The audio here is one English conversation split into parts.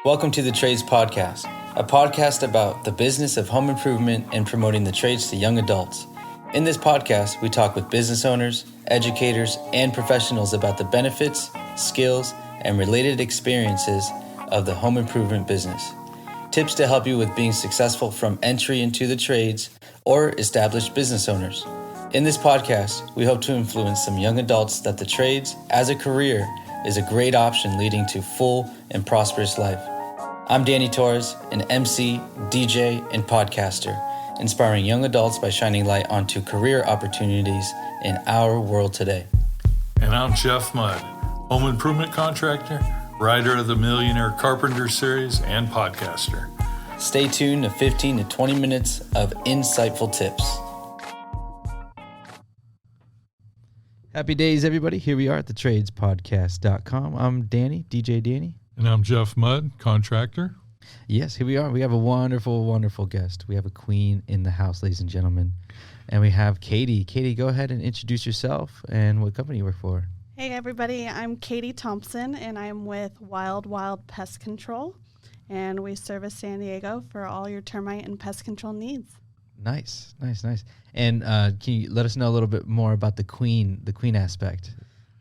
Welcome to the Trades Podcast, a podcast about the business of home improvement and promoting the trades to young adults. In this podcast, we talk with business owners, educators, and professionals about the benefits, skills, and related experiences of the home improvement business. Tips to help you with being successful from entry into the trades or established business owners. In this podcast, we hope to influence some young adults that the trades as a career is a great option leading to full and prosperous life. I'm Danny Torres, an MC, DJ, and podcaster, inspiring young adults by shining light onto career opportunities in our world today. And I'm Jeff Mudd, home improvement contractor, writer of the Millionaire Carpenter series, and podcaster. Stay tuned to 15 to 20 minutes of insightful tips. Happy days, everybody. Here we are at the TradesPodcast.com. I'm Danny, DJ Danny. And I'm Jeff Mudd, contractor. Yes, here we are. We have a wonderful, wonderful guest. We have a queen in the house, ladies and gentlemen. And we have Katie. Katie, go ahead and introduce yourself and what company you work for. Hey, everybody. I'm Katie Thompson, and I'm with Wild Pest Control. And we service San Diego for all your termite and pest control needs. Nice. And can you let us know a little bit more about the queen aspect?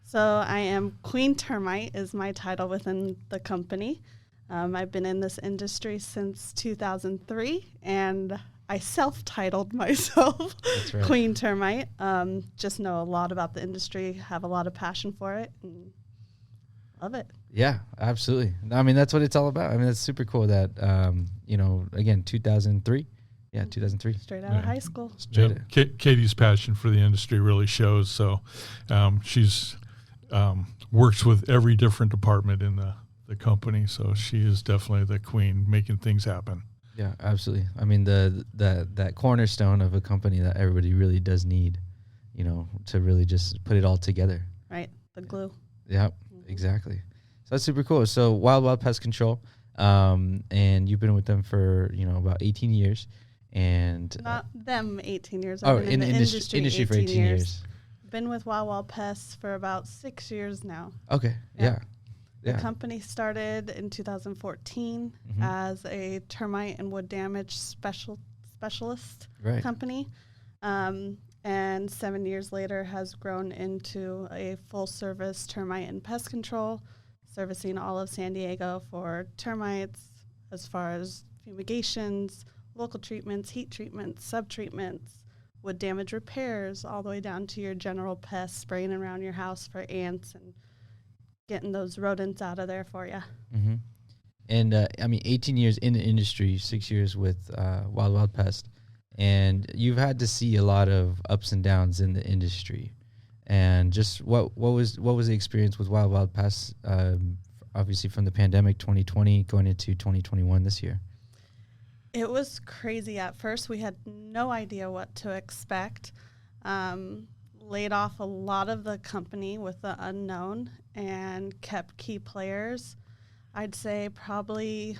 So I am Queen Termite is my title within the company. I've been in this industry since 2003, and I self-titled myself That's right. Queen Termite. Just know a lot about the industry, have a lot of passion for it, and love it. Yeah, absolutely. I mean, that's what it's all about. I mean, that's super cool that, again, 2003. Yeah, 2003. Straight out of high school. Yep. Katie's passion for the industry really shows. So she's works with every different department in the company. So she is definitely the queen, making things happen. Yeah, absolutely. I mean, that cornerstone of a company that everybody really does need, to really just put it all together. Right, the glue. Yeah, exactly. So that's super cool. So Wild Pest Control, and you've been with them for, about 18 years. And not them 18 years. I've been in the industry for 18 years. Been with Wild Pests for about 6 years now. Okay. Yeah. The company started in 2014 as a termite and wood damage specialist company, and 7 years later has grown into a full service termite and pest control, servicing all of San Diego for termites, as far as fumigations, local treatments, heat treatments, sub-treatments, wood damage repairs, all the way down to your general pests, spraying around your house for ants and getting those rodents out of there for you. Mm-hmm. And 18 years in the industry, 6 years with Wild Pest, and you've had to see a lot of ups and downs in the industry. And just what was the experience with Wild Pest? Obviously, from the pandemic 2020 going into 2021 this year. It was crazy at first. We had no idea what to expect. Laid off a lot of the company with the unknown and kept key players. I'd say probably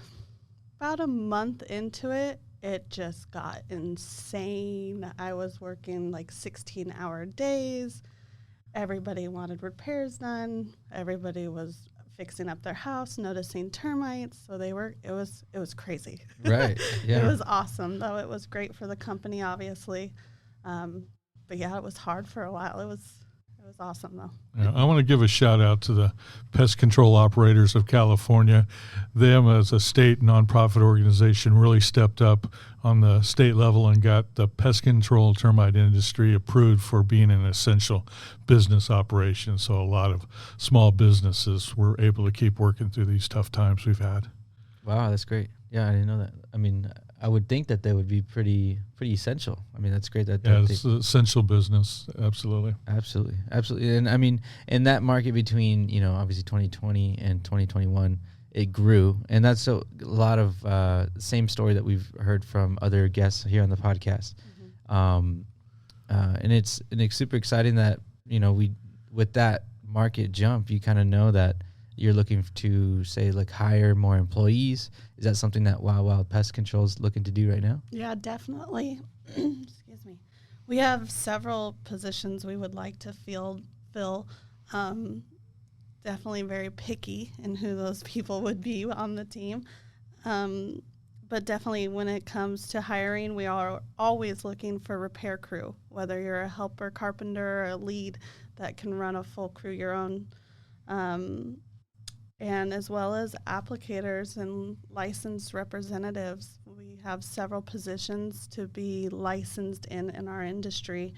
about a month into it, it just got insane. I was working like 16-hour days. Everybody wanted repairs done. Everybody was fixing up their house, noticing termites. So it was crazy. Right. Yeah. It was awesome, though. It was great for the company, obviously. But yeah, it was hard for a while. It was awesome, though. Yeah, I want to give a shout out to the Pest Control Operators of California. Them, as a state nonprofit organization, really stepped up on the state level and got the pest control termite industry approved for being an essential business operation. So a lot of small businesses were able to keep working through these tough times we've had. Wow, that's great. Yeah, I didn't know that. I mean, I would think that they would be pretty essential. I mean, that's great that it's an essential business. Absolutely. And I mean, in that market between, obviously 2020 and 2021, it grew. And that's a lot of same story that we've heard from other guests here on the podcast. And it's super exciting that, with that market jump, you kind of know that you're looking to, say, like, hire more employees. Is that something that Wild Pest Control is looking to do right now? Yeah, definitely. Excuse me. We have several positions we would like to fill. definitely very picky in who those people would be on the team. But definitely when it comes to hiring, we are always looking for repair crew, whether you're a helper, carpenter, or a lead that can run a full crew your own. And as well as applicators and licensed representatives. We have several positions to be licensed in our industry,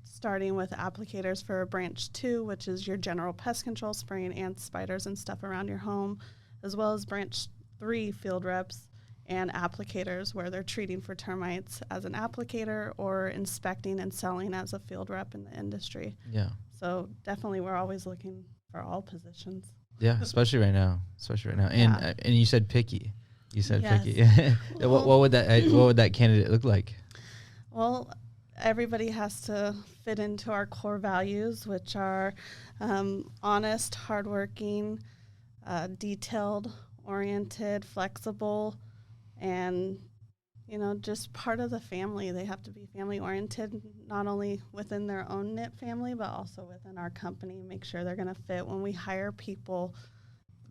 starting with applicators for branch 2, which is your general pest control, spraying ants, spiders, and stuff around your home, as well as branch 3 field reps and applicators, where they're treating for termites as an applicator or inspecting and selling as a field rep in the industry. Yeah. So definitely we're always looking for all positions. Yeah, especially right now. And and you said picky. You said picky. Well, what would that candidate look like? Well, everybody has to fit into our core values, which are honest, hardworking, detailed, oriented, flexible, and just part of the family. They have to be family oriented, not only within their own knit family, but also within our company. Make sure they're going to fit. When we hire people,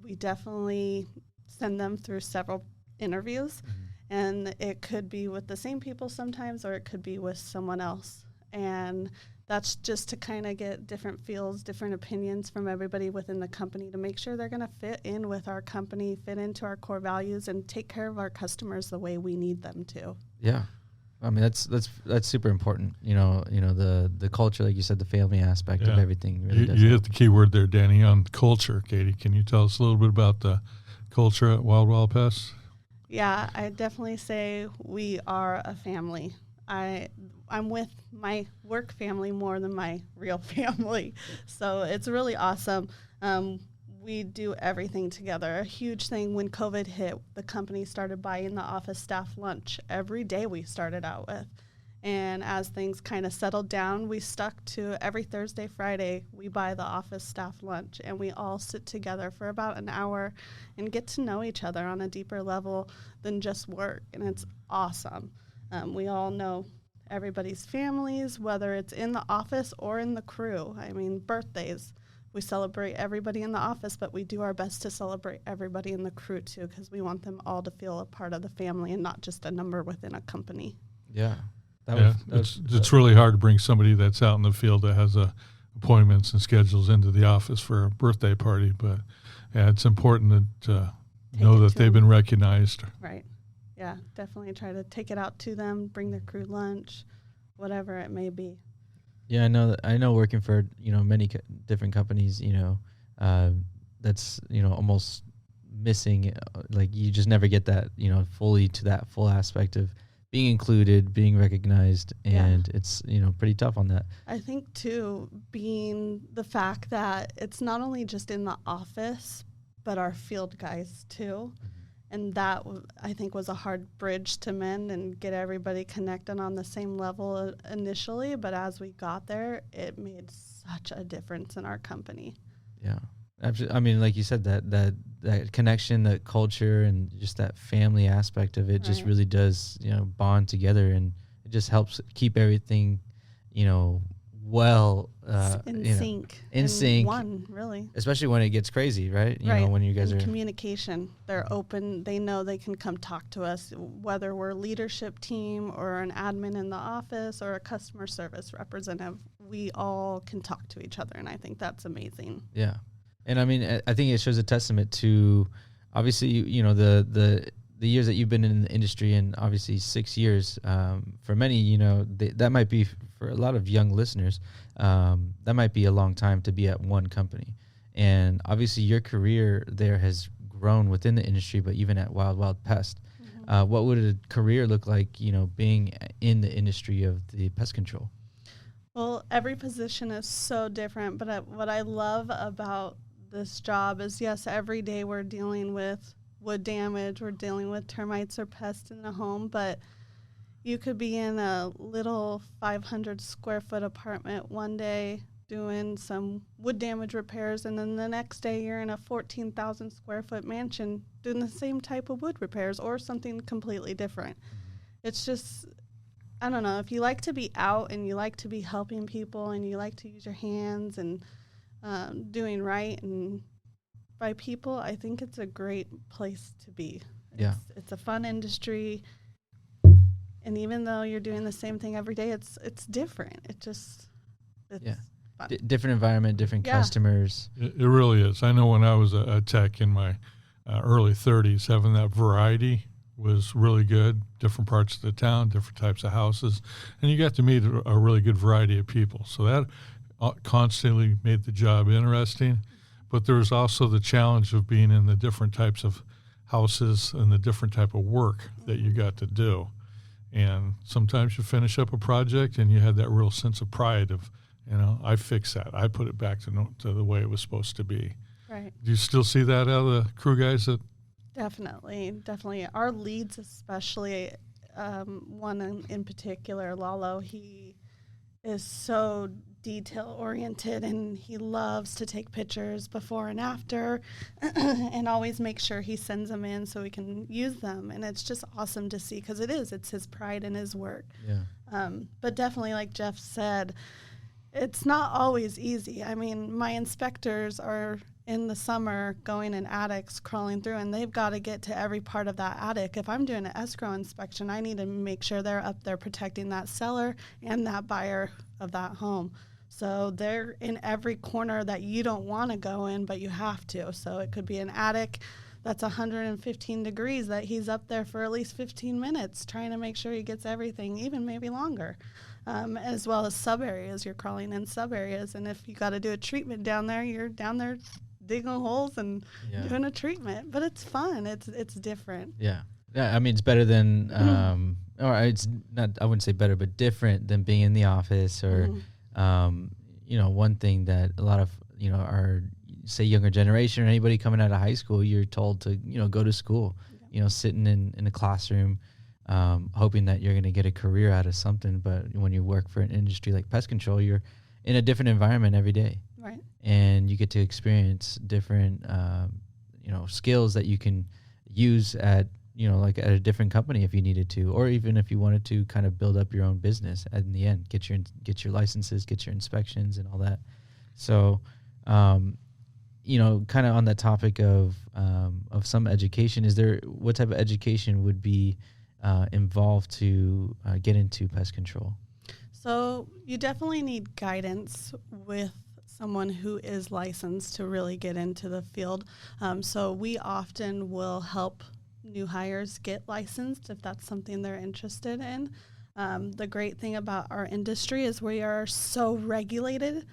we definitely send them through several interviews, and it could be with the same people sometimes, or it could be with someone else. And that's just to kind of get different feels, different opinions from everybody within the company to make sure they're going to fit in with our company, fit into our core values, and take care of our customers the way we need them to. Yeah. I mean, that's super important. The culture, like you said, the family aspect of everything really does. You hit the key word there, Danny, on culture. Katie, can you tell us a little bit about the culture at Wild Wild Pests? Yeah, I definitely say we are a family. I'm with my work family more than my real family. So it's really awesome. We do everything together. A huge thing when COVID hit, the company started buying the office staff lunch every day we started out with. And as things kind of settled down, we stuck to every Thursday, Friday, we buy the office staff lunch, and we all sit together for about an hour and get to know each other on a deeper level than just work. And it's awesome. We all know everybody's families, whether it's in the office or in the crew. I mean, birthdays, we celebrate everybody in the office, but we do our best to celebrate everybody in the crew too, because we want them all to feel a part of the family and not just a number within a company. Yeah. It's really hard to bring somebody that's out in the field that has appointments and schedules into the office for a birthday party, but it's important to know that they've been recognized. Right. Yeah, definitely try to take it out to them, bring their crew lunch, whatever it may be. Yeah, I know working for, many different companies, that's, almost missing, like you just never get that, fully to that full aspect of being included, being recognized, and it's, pretty tough on that. I think too, being the fact that it's not only just in the office, but our field guys too. And that, I think, was a hard bridge to mend and get everybody connected on the same level initially. But as we got there, it made such a difference in our company. Yeah. I mean, like you said, that connection, that culture, and just that family aspect of it just really does, bond together. And it just helps keep everything, well, in sync, one, really, especially when it gets crazy, right? You know, when you guys are communication, they're open. They know they can come talk to us, whether we're a leadership team or an admin in the office or a customer service representative. We all can talk to each other, and I think that's amazing. Yeah, and I mean, I think it shows a testament to, obviously, the years that you've been in the industry, and obviously 6 years, for many, that might be, for a lot of young listeners, that might be a long time to be at one company. And obviously your career there has grown within the industry, but even at Wild Wild Pest, what would a career look like, being in the industry of the pest control? Well, every position is so different, but what I love about this job is, yes, every day we're dealing with wood damage, we're dealing with termites or pests in the home, but you could be in a little 500 square foot apartment one day doing some wood damage repairs, and then the next day you're in a 14,000 square foot mansion doing the same type of wood repairs or something completely different. It's just, I don't know, if you like to be out and you like to be helping people and you like to use your hands and doing right and by people, I think it's a great place to be. It's a fun industry, and even though you're doing the same thing every day, it's different. It's fun. Different environment, different customers. It really is. I know when I was a tech in my early 30s, having that variety was really good. Different parts of the town, different types of houses, and you got to meet a really good variety of people. So that constantly made the job interesting. But there was also the challenge of being in the different types of houses and the different type of work that you got to do. And sometimes you finish up a project and you had that real sense of pride of, I fixed that. I put it back to the way it was supposed to be. Right. Do you still see that out of the crew guys? Definitely. Our leads, especially one in particular, Lalo, he is so detail oriented and he loves to take pictures before and after and always make sure he sends them in so we can use them. And it's just awesome to see because it's his pride in his work. Yeah. But definitely, like Jeff said, it's not always easy. I mean, my inspectors are in the summer going in attics, crawling through, and they've got to get to every part of that attic. If I'm doing an escrow inspection, I need to make sure they're up there protecting that seller and that buyer of that home. So they're in every corner that you don't want to go in, but you have to. So it could be an attic that's 115 degrees that he's up there for at least 15 minutes trying to make sure he gets everything, even maybe longer. As well as sub areas. You're crawling in sub areas, and if you got to do a treatment down there, you're down there digging holes and doing a treatment. But it's fun. It's different. Yeah. I mean, it's better than, or it's not. I wouldn't say better, but different than being in the office or, one thing that a lot of our say younger generation or anybody coming out of high school, you're told to go to school, sitting in a classroom. Hoping that you're going to get a career out of something. But when you work for an industry like pest control, you're in a different environment every day. Right. And you get to experience different, skills that you can use at, like at a different company if you needed to, or even if you wanted to kind of build up your own business in the end, get your licenses, get your inspections and all that. So, kind of on that topic of some education, what type of education would be involved to get into pest control? So you definitely need guidance with someone who is licensed to really get into the field. So we often will help new hires get licensed if that's something they're interested in. The great thing about our industry is we are so regulated,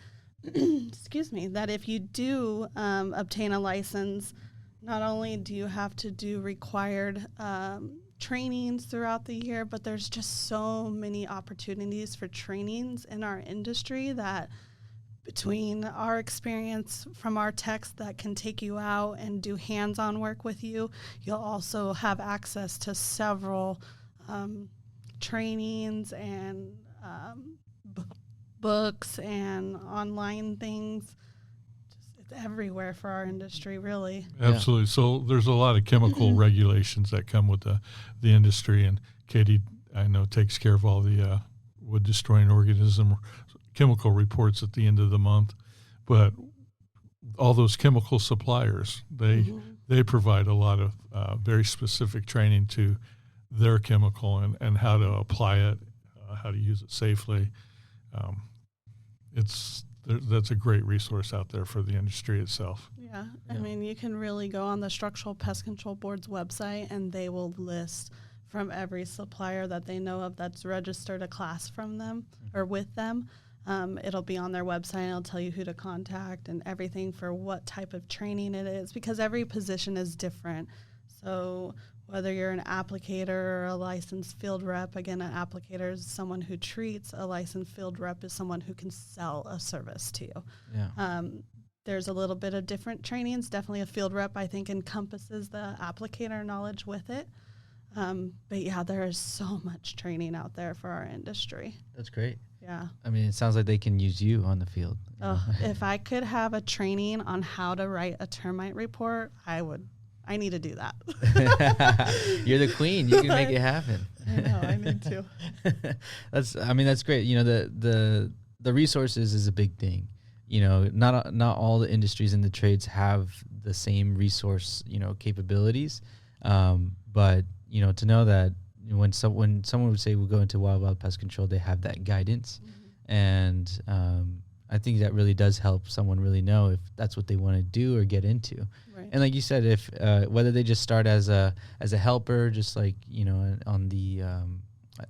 that if you do obtain a license, not only do you have to do required trainings throughout the year, but there's just so many opportunities for trainings in our industry that between our experience from our techs that can take you out and do hands-on work with you, you'll also have access to several trainings and books and online things. Everywhere for our industry, really. Absolutely. So there's a lot of chemical regulations that come with the industry, and Katie, I know, takes care of all the wood destroying organism chemical reports at the end of the month. But all those chemical suppliers, they provide a lot of very specific training to their chemical and how to apply it, how to use it safely. That's a great resource out there for the industry itself. Yeah. I mean, you can really go on the Structural Pest Control Board's website, and they will list from every supplier that they know of that's registered a class from them or with them. It'll be on their website, and it'll tell you who to contact and everything for what type of training it is, because every position is different. So whether you're an applicator or a licensed field rep, again, an applicator is someone who treats, a licensed field rep is someone who can sell a service to you. Yeah. There's a little bit of different trainings. Definitely a field rep, I think, encompasses the applicator knowledge with it. But yeah, there is so much training out there for our industry. That's great. Yeah. I mean, it sounds like they can use you on the field. Oh, if I could have a training on how to write a termite report, I would. I need to do that. You're the queen. You can make it happen. I know. I need to. That's great. The resources is a big thing. not all the industries and the trades have the same resource, capabilities. But, to know that when someone would say we'll go into wild pest control, they have that guidance. Mm-hmm. And I think that really does help someone really know if that's what they want to do or get into. Right. And like you said, if whether they just start as a helper, just like, on the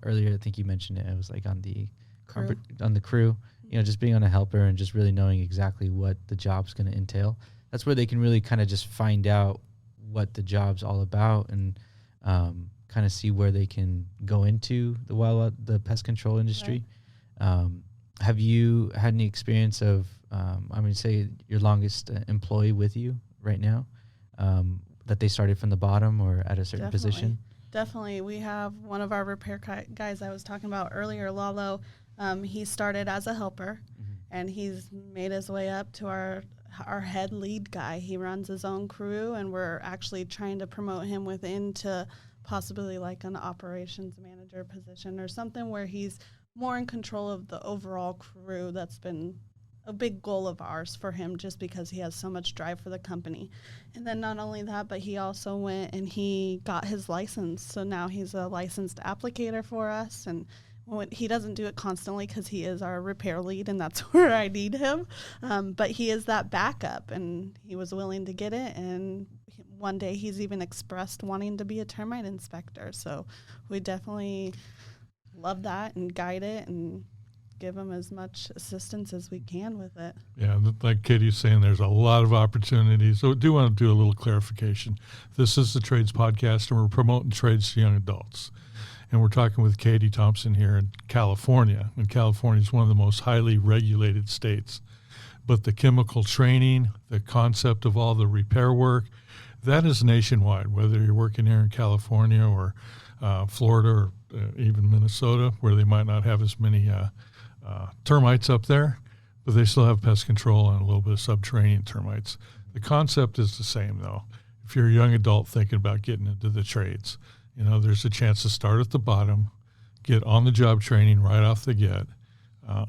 earlier, I think you mentioned it was like on the crew, just being on a helper and just really knowing exactly what the job's going to entail. That's where they can really kind of just find out what the job's all about and kind of see where they can go into the pest control industry. Right. Have you had any experience of, say your longest employee with you right now, that they started from the bottom or at a certain position? Definitely. We have one of our repair guys I was talking about earlier, Lalo. He started as a helper, mm-hmm. and he's made his way up to our head lead guy. He runs his own crew, and we're actually trying to promote him within to possibly like an operations manager position or something where he's more in control of the overall crew. That's been a big goal of ours for him just because he has so much drive for the company. And then not only that, but he also went and he got his license. So now he's a licensed applicator for us. And he doesn't do it constantly because he is our repair lead and that's where I need him. But he is that backup and he was willing to get it. And one day he's even expressed wanting to be a termite inspector. So we definitely love that and guide it and give them as much assistance as we can with it. Yeah, like Katie's saying, there's a lot of opportunities. So I do want to do a little clarification. This is the Trades Podcast, and we're promoting trades to young adults. And we're talking with Katie Thompson here in California. And California is one of the most highly regulated states. But the chemical training, the concept of all the repair work, that is nationwide, whether you're working here in California or Florida or even Minnesota, where they might not have as many termites up there, but they still have pest control and a little bit of subterranean termites. The concept is the same, though. If you're a young adult thinking about getting into the trades, there's a chance to start at the bottom, get on-the-job training right off the get.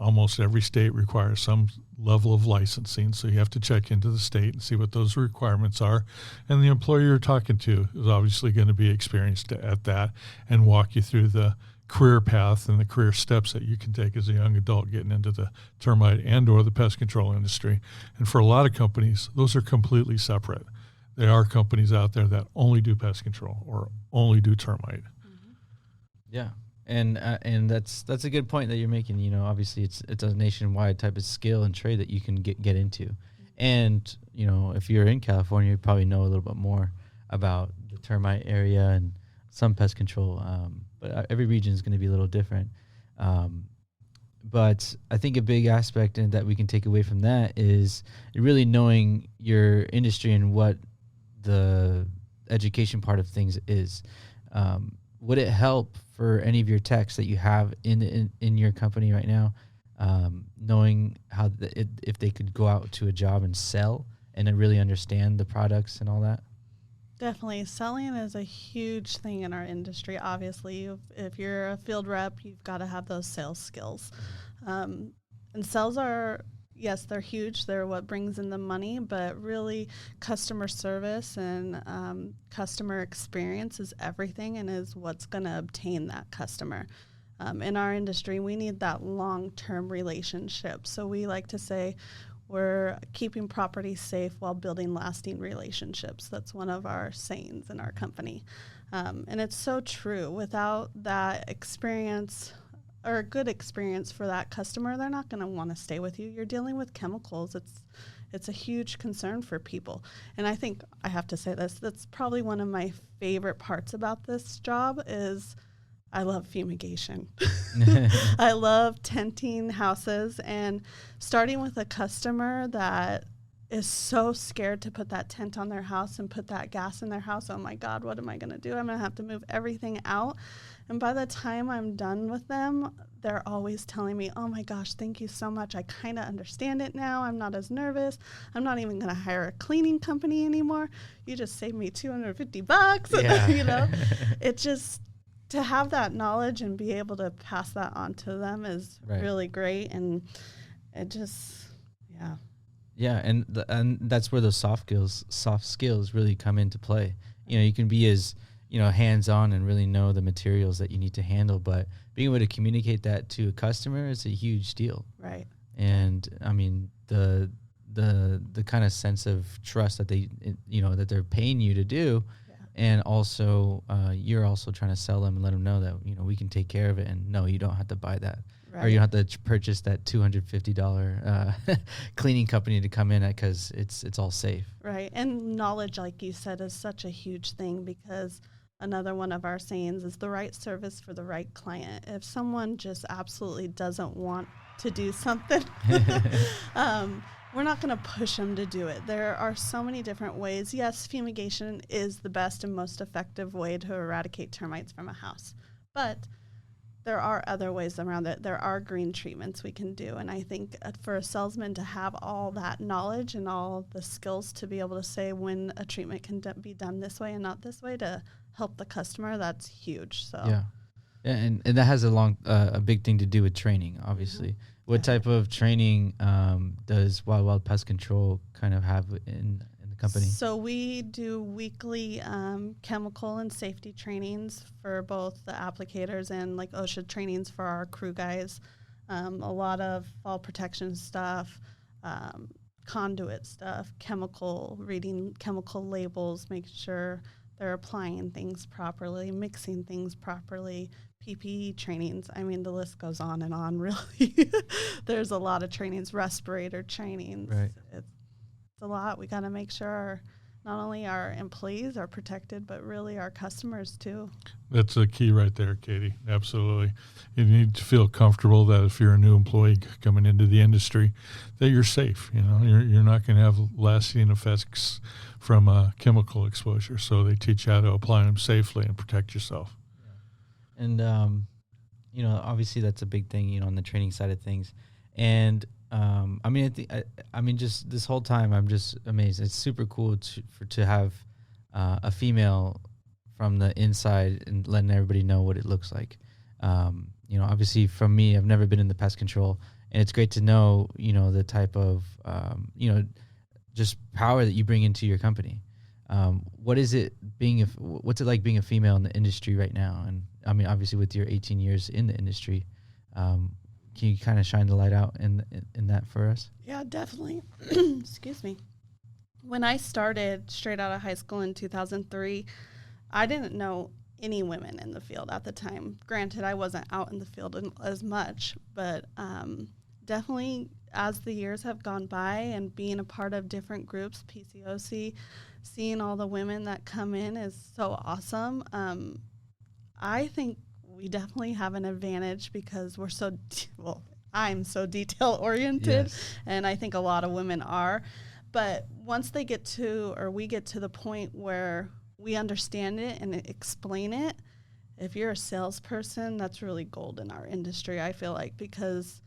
Almost every state requires some level of licensing, so you have to check into the state and see what those requirements are. And the employer you're talking to is obviously going to be experienced at that and walk you through the career path and the career steps that you can take as a young adult getting into the termite and or the pest control industry. And for a lot of companies, those are completely separate. There are companies out there that only do pest control or only do termite. Mm-hmm. Yeah. And that's a good point that you're making. Obviously it's a nationwide type of skill and trade that you can get into. Mm-hmm. And, if you're in California, you probably know a little bit more about the termite area and some pest control. But every region is going to be a little different. But I think a big aspect that we can take away from that is really knowing your industry and what the education part of things is. Would it help for any of your techs that you have in your company right now, knowing how if they could go out to a job and sell and then really understand the products and all that? Definitely. Selling is a huge thing in our industry. Obviously, if you're a field rep, you've got to have those sales skills. And sales are, yes, they're huge. They're what brings in the money, but really customer service and customer experience is everything and is what's going to obtain that customer. In our industry, we need that long-term relationship. So we like to say we're keeping property safe while building lasting relationships. That's one of our sayings in our company. And it's so true. Without that experience or a good experience for that customer, they're not going to want to stay with you. You're dealing with chemicals. It's a huge concern for people. And I think I have to say this, that's probably one of my favorite parts about this job is I love fumigation. I love tenting houses and starting with a customer that is so scared to put that tent on their house and put that gas in their house. Oh my God, what am I going to do? I'm going to have to move everything out. And by the time I'm done with them, they're always telling me, oh my gosh, thank you so much. I kind of understand it now. I'm not as nervous. I'm not even going to hire a cleaning company anymore. You just saved me $250. Yeah. It just, to have that knowledge and be able to pass that on to them is really great. And it just, Yeah. Yeah, and that's where those soft skills really come into play. You know, you can be as, you know, hands-on and really know the materials that you need to handle, but being able to communicate that to a customer is a huge deal. Right. And I mean, the kind of sense of trust that that they're paying you to do, and also you're also trying to sell them and let them know that, you know, we can take care of it, and no, you don't have to buy that. Right. Or you don't have to purchase that $250 cleaning company to come in because it's all safe. Right. And knowledge, like you said, is such a huge thing, because another one of our sayings is the right service for the right client. If someone just absolutely doesn't want to do something, we're not going to push them to do it. There are so many different ways. Yes, fumigation is the best and most effective way to eradicate termites from a house, but there are other ways around it. There are green treatments we can do. And I think for a salesman to have all that knowledge and all the skills to be able to say when a treatment can be done this way and not this way to help the customer, that's huge. So yeah, and that has a big thing to do with training, obviously. Mm-hmm. What type of training does Wild Pest Control kind of have in the company? So we do weekly chemical and safety trainings for both the applicators and like OSHA trainings for our crew guys. A lot of fall protection stuff, conduit stuff, reading chemical labels, making sure they're applying things properly, mixing things properly, PPE trainings. I mean, the list goes on and on, really. There's a lot of trainings, respirator trainings. Right. It's a lot. We got to make sure not only our employees are protected, but really our customers too. That's the key right there, Katie. Absolutely. You need to feel comfortable that if you're a new employee coming into the industry, that you're safe. You know, you're not going to have lasting effects from chemical exposure. So they teach you how to apply them safely and protect yourself. Yeah. And, obviously that's a big thing, on the training side of things. And, just this whole time, I'm just amazed. It's super cool to have a female from the inside and letting everybody know what it looks like. Obviously from me, I've never been in the pest control, and it's great to know, the type of, just power that you bring into your company. What's it like being a female in the industry right now? And I mean, obviously with your 18 years in the industry, can you kind of shine the light out in that for us? Yeah, definitely. Excuse me. When I started straight out of high school in 2003, I didn't know any women in the field at the time. Granted, I wasn't out in the field as much, but definitely as the years have gone by and being a part of different groups, PCOC, seeing all the women that come in is so awesome. I think we definitely have an advantage because we're I'm so detail oriented, yes. And I think a lot of women are. But once we get to the point where we understand it and explain it, if you're a salesperson, that's really gold in our industry, I feel like, because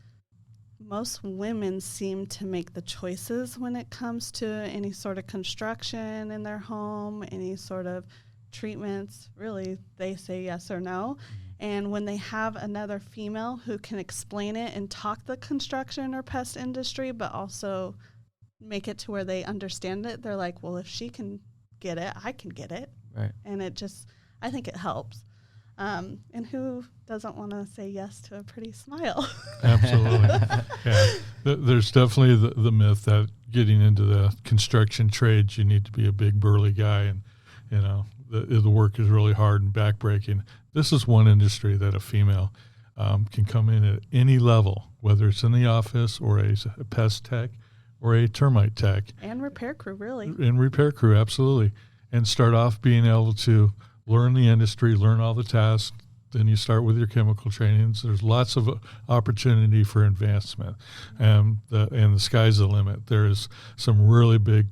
most women seem to make the choices when it comes to any sort of construction in their home, any sort of treatments. Really, they say yes or no. And when they have another female who can explain it and talk the construction or pest industry, but also make it to where they understand it, they're like, well, if she can get it, I can get it. Right. And I think it helps. And who doesn't want to say yes to a pretty smile? Absolutely. Yeah. There's definitely the myth that getting into the construction trades, you need to be a big burly guy, and the work is really hard and backbreaking. This is one industry that a female can come in at any level, whether it's in the office or a pest tech or a termite tech. And repair crew, really. And repair crew, absolutely. And start off being able to learn the industry, learn all the tasks. Then you start with your chemical trainings. There's lots of opportunity for advancement, and the sky's the limit. There's some really big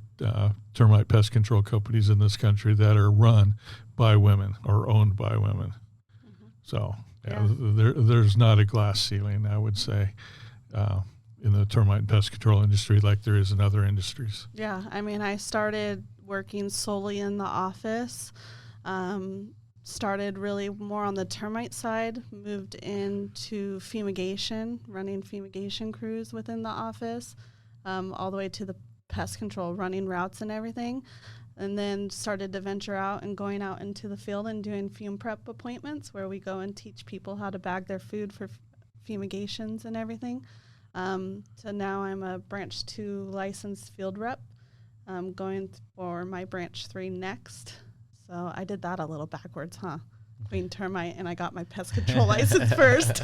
termite pest control companies in this country that are run by women or owned by women. Mm-hmm. So there's not a glass ceiling, I would say, in the termite and pest control industry like there is in other industries. Yeah, I mean, I started working solely in the office. Started really more on the termite side, moved into fumigation, running fumigation crews within the office. all the way to the pest control, running routes and everything. And then started to venture out and going out into the field and doing fume prep appointments where we go and teach people how to bag their food for fumigations and everything. So now I'm a branch 2 licensed field rep. I'm going for my branch 3 next. So I did that a little backwards, huh? Queen termite, and I got my pest control license first.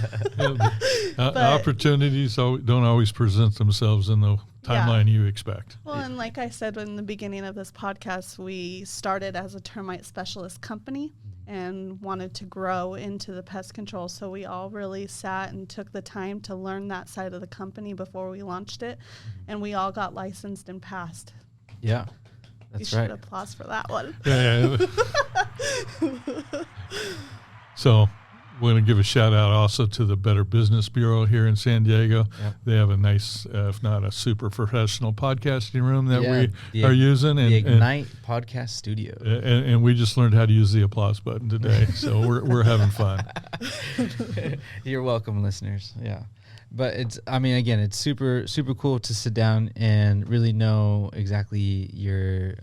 Opportunities don't always present themselves in the timeline you expect. Well, and like I said in the beginning of this podcast, we started as a termite specialist company and wanted to grow into the pest control. So we all really sat and took the time to learn that side of the company before we launched it. And we all got licensed and passed. Yeah, that's right. You should applause for that one. Yeah. So we're going to give a shout out also to the Better Business Bureau here in San Diego. Yep. They have a nice, if not a super professional podcasting room that we are using. The Ignite Podcast Studio. And we just learned how to use the applause button today. So we're having fun. You're welcome, listeners. Yeah. But it's super, super cool to sit down and really know exactly your,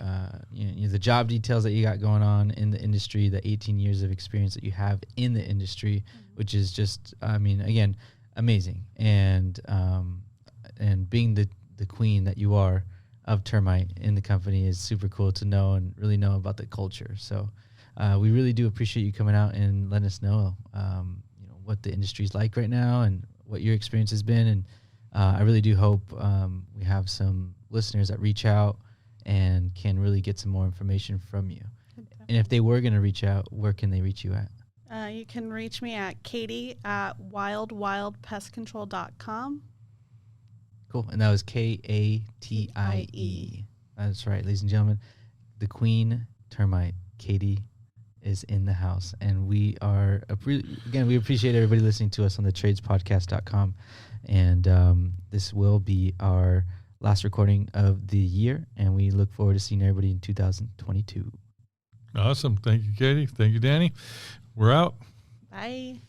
the job details that you got going on in the industry, the 18 years of experience that you have in the industry, which is just, amazing. And being the queen that you are of termite in the company is super cool to know and really know about the culture. So we really do appreciate you coming out and letting us know, what the industry is like right now and what your experience has been. And I really do hope we have some listeners that reach out and can really get some more information from you. And if they were going to reach out, where can they reach you at? You can reach me at katie@wildwildpestcontrol.com. Cool. And that was Katie. That's right, ladies and gentlemen. The Queen Termite, Katie, is in the house. And we appreciate everybody listening to us on the tradespodcast.com. And this will be our last recording of the year. And we look forward to seeing everybody in 2022. Awesome. Thank you, Katie. Thank you, Danny. We're out. Bye.